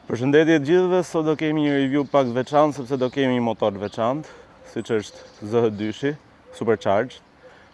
Përshëndetje të gjithëve, sot do kemi një review pak veçantë sepse do kemi një motor të veçantë, siç është ZH2-shi, Supercharged.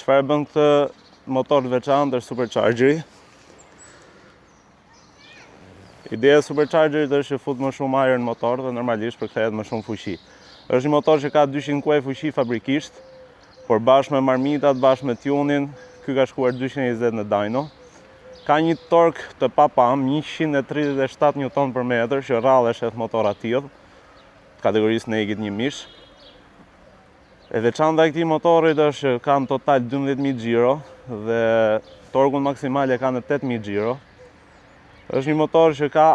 Çfarë bën këtë motor të veçantë është Superchargeri. Ideja e Superchargerit është që fut më shumë ajër në motor dhe normalisht përkthehet më shumë fuqi. Është një motor që ka 200 kuaj fuqi fabrikisht, por bashkë me marmitat, bashkë me tunin, ky ka shkuar 220 në dyno. Ka një tork të papam, 137 Nm/m, që rrallë e sheth motora tillë, kategorisë naked 1 mish. E veçanta e këtij motorit është që ka në total 12.000 xhiro dhe torkun maksimal e ka në 8.000 xhiro. Është një motor që ka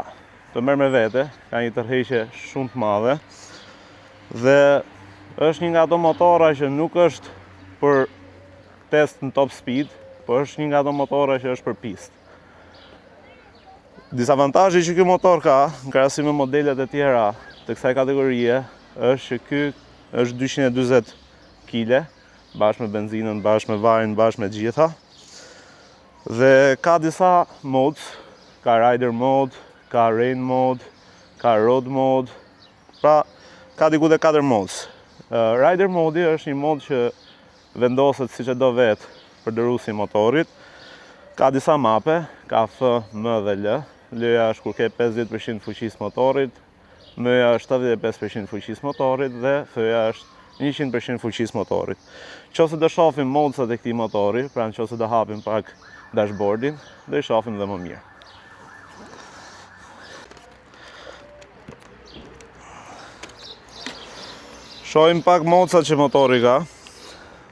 të merr me vete, ka një tërheqje shumë të madhe dhe është një nga ato motora që nuk është për test në top speed, por është një nga ato motora që është për pistë. Disavantazhi që ky motor ka, në krahasim me modelet e tjera të kësaj kategorie, është që ky është 240 kg, bashkë me benzinën, bashkë me vajin, bashkë me gjitha. Dhe ka disa modes, ka rider mode, ka rain mode, ka road mode, pra ka diku dhe 4 modes. Rider modi është një mod që vendoset siç e do vetë përdorësi motorit. Ka disa mape, ka F, M dhe L. L-ja është kur ke 50% fuqisë motorit, M-ja është 75% fuqisë motorit dhe F-ja është 100% fuqisë motorit. Nëse do shohim modesat e këtij motori, pra nëse do hapim pak dashboardin, do i shohim dhe më mirë. Shohim pak modesat që motori ka.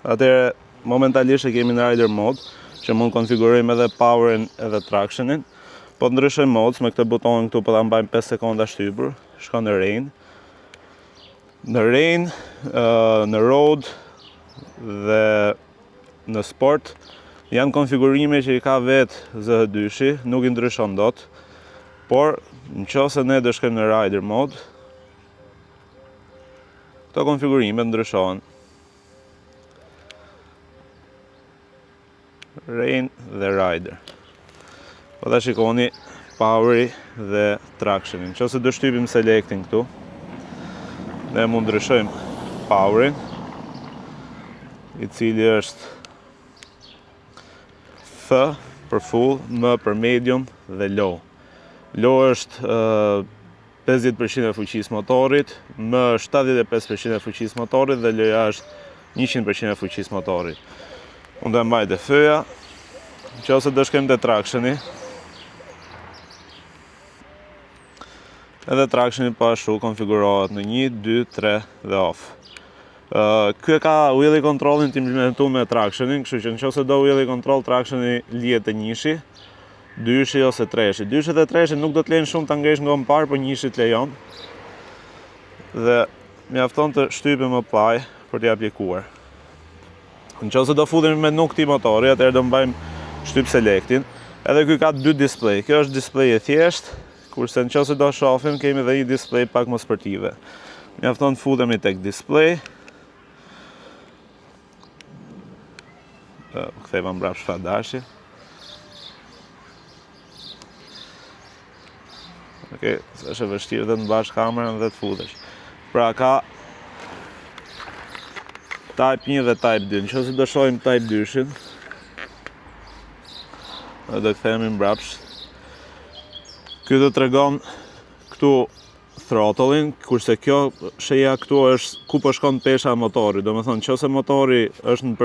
Atëherë momentalisht e kemi në rider mode, që mund konfigurojmë edhe powerin edhe tractionin. Po të ndryshojmë modes, me këtë butonin këtu po ta mbajmë 5 sekonda shtypur, shkon në rain. Në rain, në road dhe në sport janë konfigurime që i ka vetë ZH2-shi, nuk i ndryshon dot. Por nëse ne do shkojmë në rider mode, këto konfigurime ndryshohen. Rain dhe rider. Po ta shikoni poweri dhe tractionin. Nëse do shtypim selectin këtu, ne mund ndryshojmë powerin, i cili është F për full, M për medium dhe low. Low është 50% e fuqisë motorit, M është 75% e fuqisë motorit dhe L-ja është 100% e fuqisë motorit. Unë do e mbaj te F-ja. Nëse do shkojmë te tractioni, edhe tractioni po ashtu konfigurohet në 1, 2, 3 dhe off. Ky ka wheelie controlin të implementuar me tractionin, kështu që nëse do wheelie control, tractioni lihet te 1-shi, 2-shi ose 3-shi. 2-shi dhe 3-shi nuk do të lejnë shumë ta ngresh nga më parë, por 1-shi të lejon. Dhe mjafton të shtypim apply për t'i aplikuar. Nëse do futemi me nuk këtij motori, atëherë do mbajmë shtyp selectin. Edhe ky ka 2 display. Kjo është display e thjeshtë, kurse nëse do shohim kemi edhe një display pak më sportive. Mjafton të futemi tek display. Ktheva mbrapsht çfarë dashi. Okej, është e vështirë dhe të mbash kamerën dhe të futesh. Pra ka Type 1 dhe Type 2. Nëse do shohim Type 2-shin, do kthehemi mbrapsht. Ky do tregon këtu throttlein, kurse kjo sheja këtu është ku po shkon pesha e motorit. Domethënë, nëse motori është në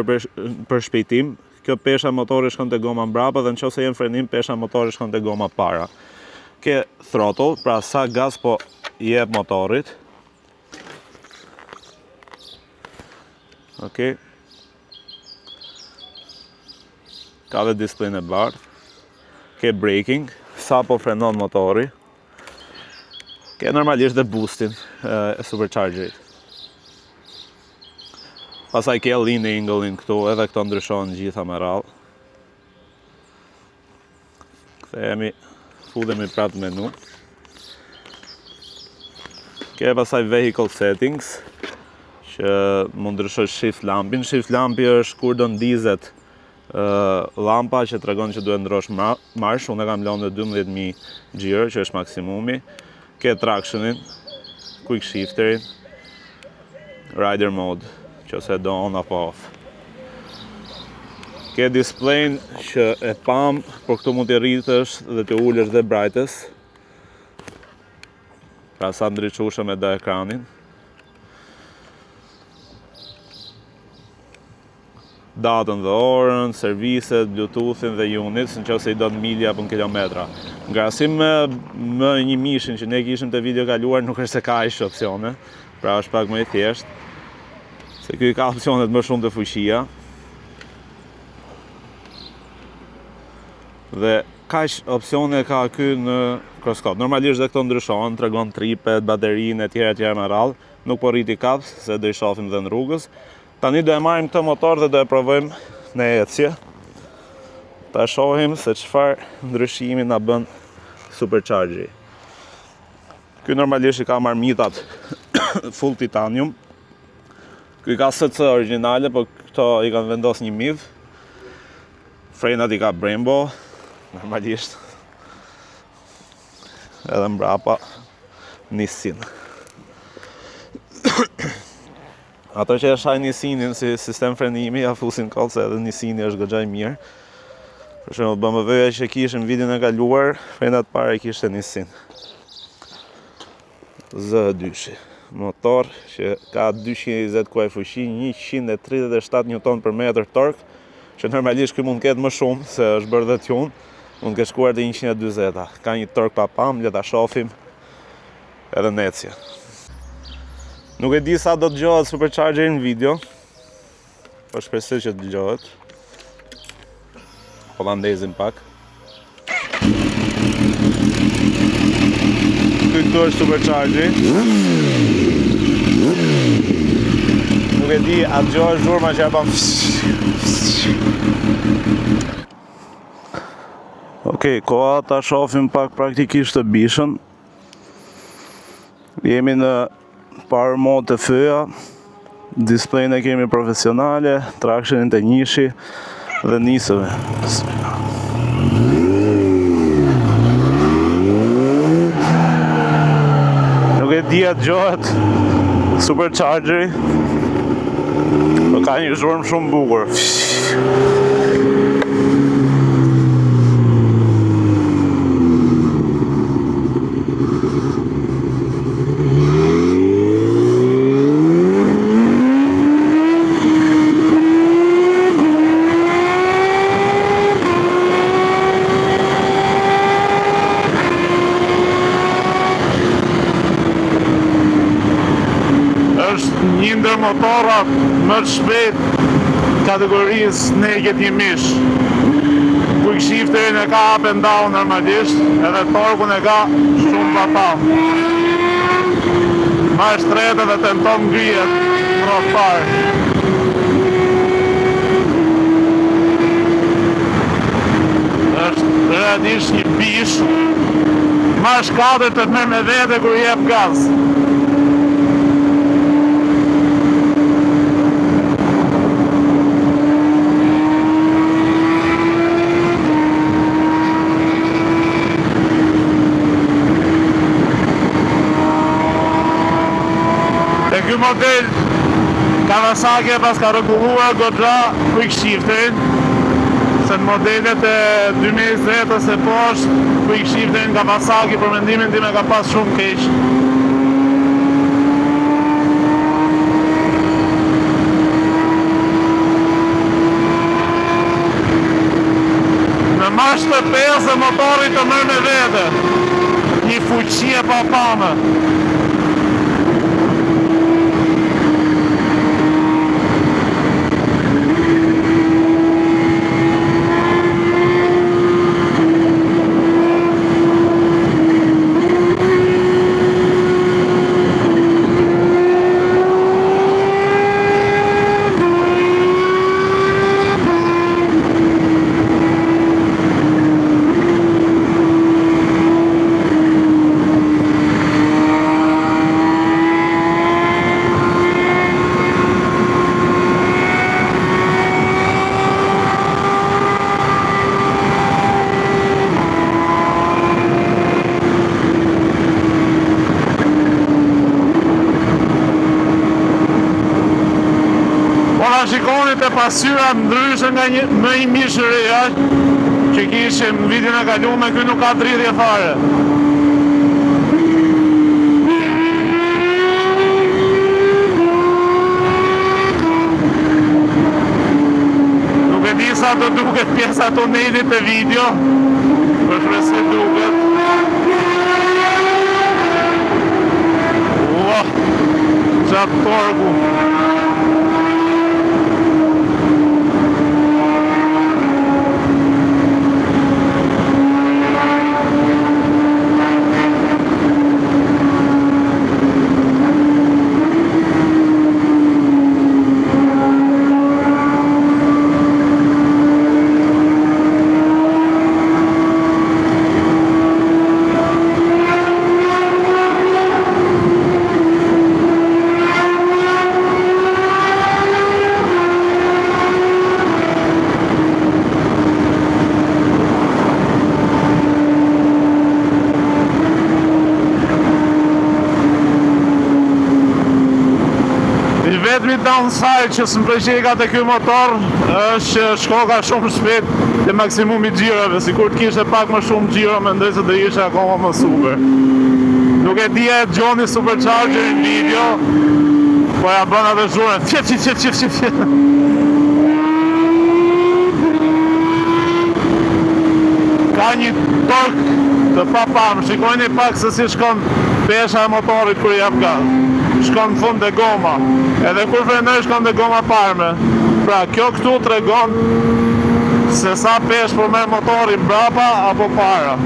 përshpejtim, kjo pesha e motorit shkon te goma mbrapa dhe nëse jemi frenim, pesha e motorit shkon te goma para. Ke throttle, pra sa gaz po i jep motorit. Okej. Ka dhe display-n e bardhë. Ke braking, sa po frenon motori. Ke normalisht dhe boostin e Superchargerit. Pastaj ke lean angle-in këtu, edhe këto ndryshojnë gjitha me radhë. Kthehemi, futemi prapë në menu. Ke pastaj vehicle settings, që mund ndryshosh shift lampin. Shift lampi është kur do ndizet lampa që tregon që duhet ndrosh marsh. Unë kam lënë në 12.000 xhiro, që është maksimumi. Ke tractionin, quick shifterin, rider mode, që ose do on apo off. Ke displayn që e pam, por këtu mund të rritësh dhe të ullësh dhe brightness. Pra sa ndriçueshëm e do ekranin. Datën dhe orën, serviset, bluetoothin dhe units, në qoftë se i do në milja apo në kilometra. Në krahasim me 1000 që ne kishim te video kaluar, nuk është se ka aq opsione, pra është pak më i thjeshtë. Se ky ka opsionet më shumë të fuqia. Dhe kaq opsione ka ky në CrossCop. Normalisht dhe këto ndryshon, tregon tripet, baterinë etj me radhë, nuk po rriti kaps se do i shohim dhe në rrugës. Tani do e marrim këtë motor dhe do e provojmë në ecje. Ta shohim se çfarë ndryshimi na bën superchargeri. Ky normalisht i ka marmitat full titanium. Ky ka SC origjinale, po këto i kanë vendosur një MIV. Frenat i ka Brembo, normalisht. Edhe mbrapa Nissin. Ato që e shaj Nissinin si sistem frenimi, ja fusin kohë se edhe Nissini është goxha i mirë. Për shembull, BMW-ja që kishim videon e kaluar, frenat para kishte Nissin. Z2, motor që ka 220 kuaj fuqi, 137 Nm/m tork, që normalisht ky mund të ketë më shumë se është bërë dhe tune, mund të shkuar te 140. Ka një tork pa pam, le ta shohim edhe në ecje. Nuk e di sa do të dëgjohet superchargeri në video, po shpresoj që të dëgjohet. Hollandezin pak. Këtu është superchargeri. Nuk e di, a dëgjohet zhurma që e bën. Okej, koha ta shohim pak praktikisht të bishën. Jemi në power mode të fyja, displayn e kemi profesionale, tractionin të njëshi dhe nisëve. Nuk e di atë gjohet superchargeri, po ka një zhurmë shumë bukur. Një ndër motorat më të shpejt kategorisë naked një mish. Quick shifterin e ka up and down normalisht, edhe torkun e ka shumë papa. Ma e shtretë dhe tenton ngrihet rreth parë. Është realisht një bish, ma shkatër të të merr me vete kur jep gaz. Ky model Kawasaki pas ka rregulluar goxha quick shifterin, se në modelet e 2020 e poshtë quick shifterin Kawasaki për mendimin tim e ka pas shumë keq. Në mash të pesë motorit të merr me vete, një fuqi e papame. pasyra ndryshe nga më i mishëria që kishim në vitin e kaluar, ky nuk ka dridhje fare. Nuk e di sa do duket pjesa tunelit e video, për shpresë duket. Gjatë torku. Vetëmi downside që së mpërqekat e ky motor është që shkoka shumë shpejt dhe maksimumi gjirave, si kur të kishe pak më shumë gjiro, mendoj se do ishe akoma më super. Nuk e dija e gjoni supercharger në video, po ja bën atë zhurën, fjef. Ka një tork të papam, shikojni pak se si shkon pesha e motorit kur jap gas. Shkon në fund dhe goma, edhe kur frenoj shkon dhe goma parme. Pra kjo këtu tregon se sa pesh për merr motori brapa apo para.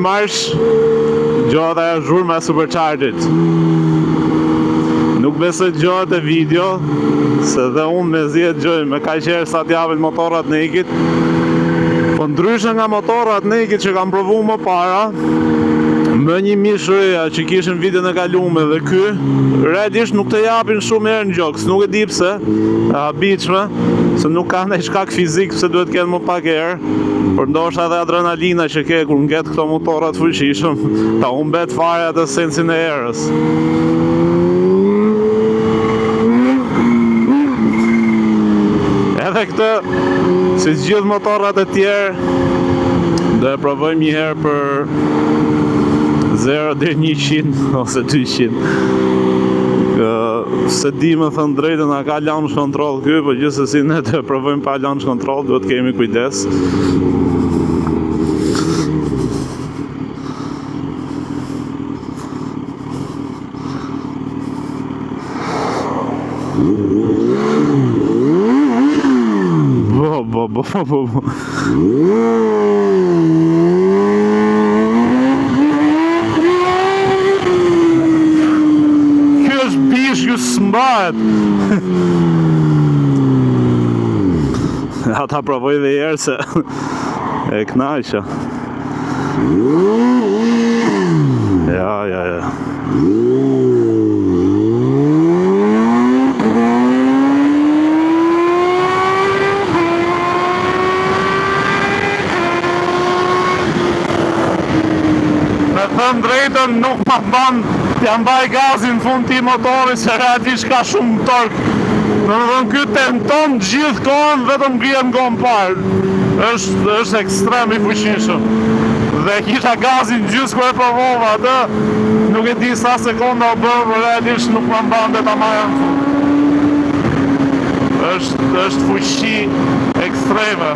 Marsh gjohet ajo zhurma e superchargerit. Nuk besoj gjohet e video, se dhe unë me zjetë gjoj me ka qerë sa t'javin motorat naked. Po ndryshe nga motorat naked që kam provu më para, më një mishëria që kishin vitin e kalume dhe ky, realisht nuk të japin shumë herë në gjoks, nuk e di pse, e habitshme, se nuk ka ndaj shkak fizik pse duhet kenë më pak herë, por ndoshta edhe adrenalina që ke kur ngjet këto motorat fuqishëm, ta humbet fare atë sensin e erës. Edhe këtë, si gjithë motorat e tjerë, do e provojmë një herë për 0 deri 100 ose 200. Se di më thënë drejtën a ka launch control ky, po gjithsesi ne do e provojmë pa launch control, duhet kemi kujdes. Bo. Kjo është bish, kjo s'mbahet. Ata provoj dhe jerë se e knajqa. Ja. Thënë drejtën nuk ma ban t'ja mbaj gazin fund t'i motorit se realisht ka shumë tork. Në më dhënë këtë tenton gjithë kohën vetëm ngrihen gomë parë. është ekstrem i fuqishëm. Dhe kisha gazin gjysë kër e provova atë, nuk e di sa sekonda o bërë, për realisht nuk ma mbande ta marrë në fund. është fuqi ekstreme.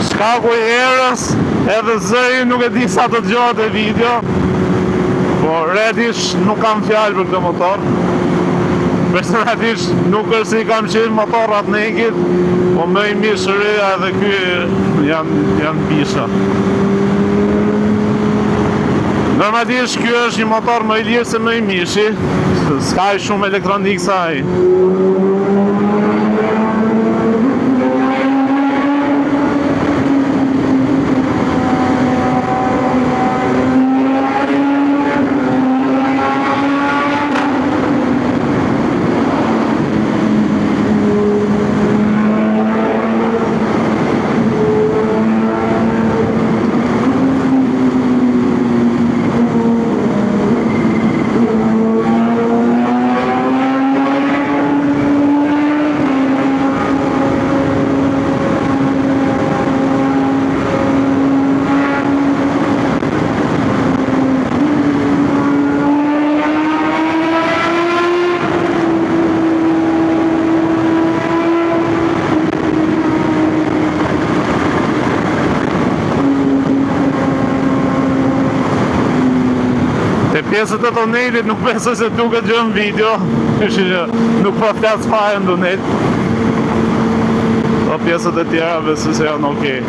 Shkaku i erës Edhe zëri nuk e di sa të dëgjohet e video, po redish nuk kam fjalë për këtë motor. Personalisht nuk është si kam qenë motorat nekit, po më i mirë shëreja edhe ky janë bisha. Normalisht ky është një motor më i lirë se më i mishi, s'ka shumë elektronik sa ai. Pjesët e tunelit nuk besoj se duket gjë në video, nuk po flas fare në tunel. Po pjesët e tjera besoj se janë okej.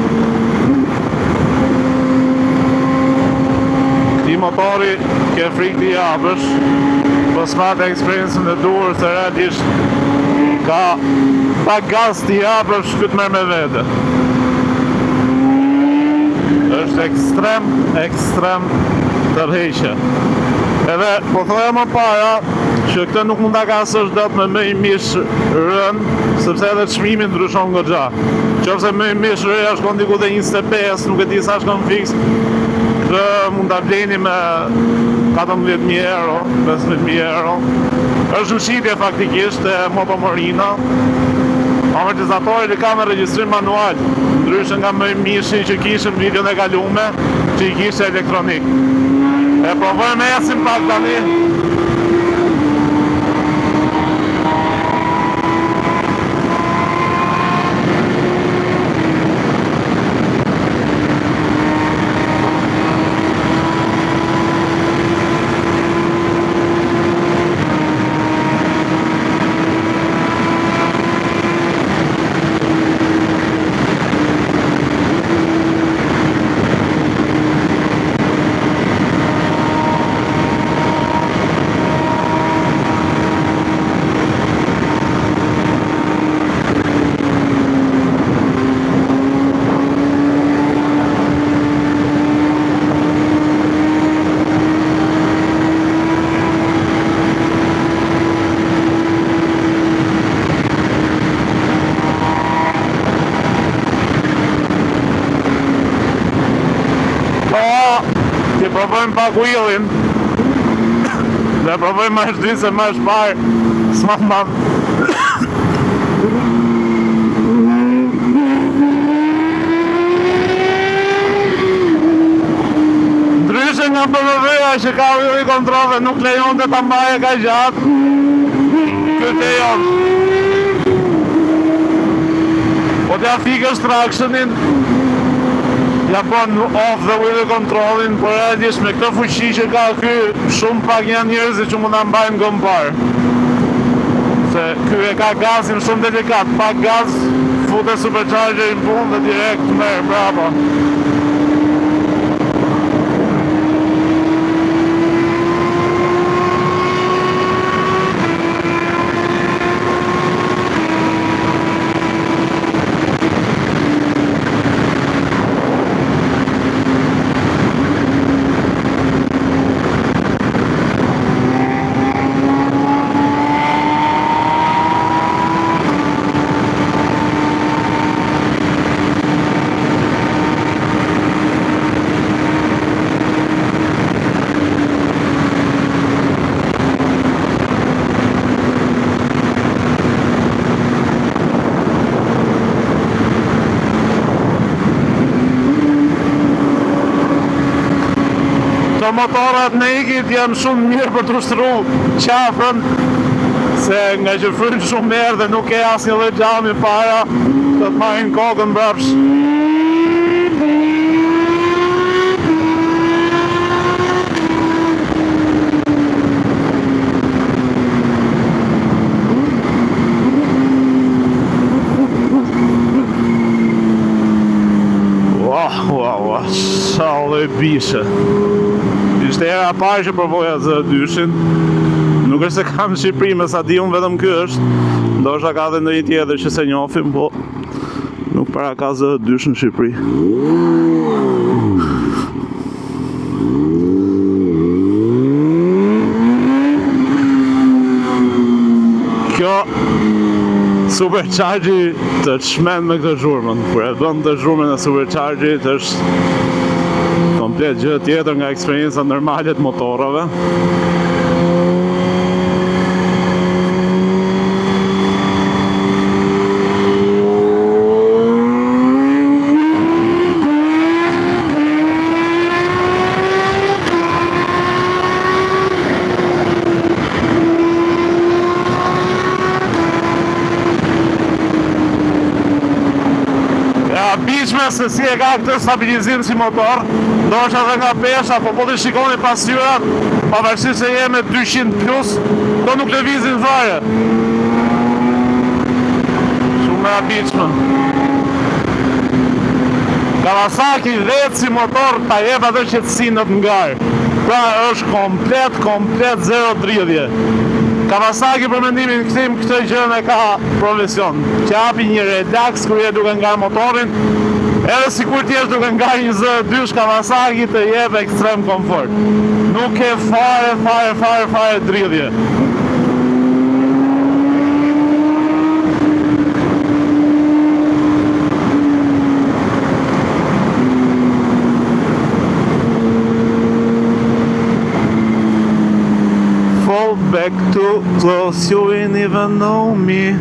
Këti motori ke frikë t'i japësh, po s'pat eksperiencën e duhur se realisht ka pak gaz t'i japësh këtë merr me vete. Është ekstrem tërheqje. Edhe po thoja më para që këtë nuk mund ta kasësh dot me më i mish rën, sepse edhe çmimi ndryshon goxha. Nëse më i mish rëja shkon diku te 25, nuk e di sa shkon fiks. Këtë mund ta bleni me 14.000 euro, 15.000 euro. Është ushqitje faktikisht e Motomorina. Amortizatori që ka me regjistrim manual, ndryshe nga më i mishi që kishim videon e kalume, që i kishte elektronik. E provojmë esim pak tani. Provojmë pak wheelin. Dhe provojmë ma është dy se ma është parë. S'ma madhë. Ndryshe nga BMW-ja që ka wheeli kontrol dhe nuk lejon të ta mbaje ka gjatë. Këtë e jonë. Po t'ja fikës tractionin, ja bon off the wheel controlin, por realisht me këtë fuqi që ka ky, shumë pak janë njerëzit që mund ta mbajnë gëmpar. Se ky e ka gazin shumë delikat, pak gaz, fute supercharger në punë dhe direkt merr brapa. Motorat nekit janë shumë mirë për të ushtru qafën, se nga që frynë shumë merë dhe nuk e asnjë lloj xhami para, të të marrin kokën brapsh. bishe. Ishte era parë që provoja Z2-shin. Nuk është se kam në Shqipëri, me sa di unë vetëm ky është. Ndoshta ka dhe ndonjë tjetër që se njohim, po nuk para ka Z2 në Shqipëri. Kjo superchargji të çmend me këtë zhurmën. Kur e bën të zhurmën e superchargjit është komplet gjë tjetër nga eksperienca normale të motorave. Se si e ka këtë stabilizim si motor, ndoshta edhe nga pesha, po po të shikoni pasyrat, pavarësisht se je me 200 plus, do nuk lëvizin fare. Shumë e habitshme. Kawasaki vetë si motor ta jep atë qetësinë në ngarë. Pra është komplet zero dridhje. Kawasaki për mendimin këtim këtë gjën e ka profesion, që hapi një relax kur je duke ngar motorin, edhe sikur ti je duke ngar një Z2 Kawasaki të jep ekstrem komfort. Nuk ke fare dridhje. Fall back to close, you ain't even know me.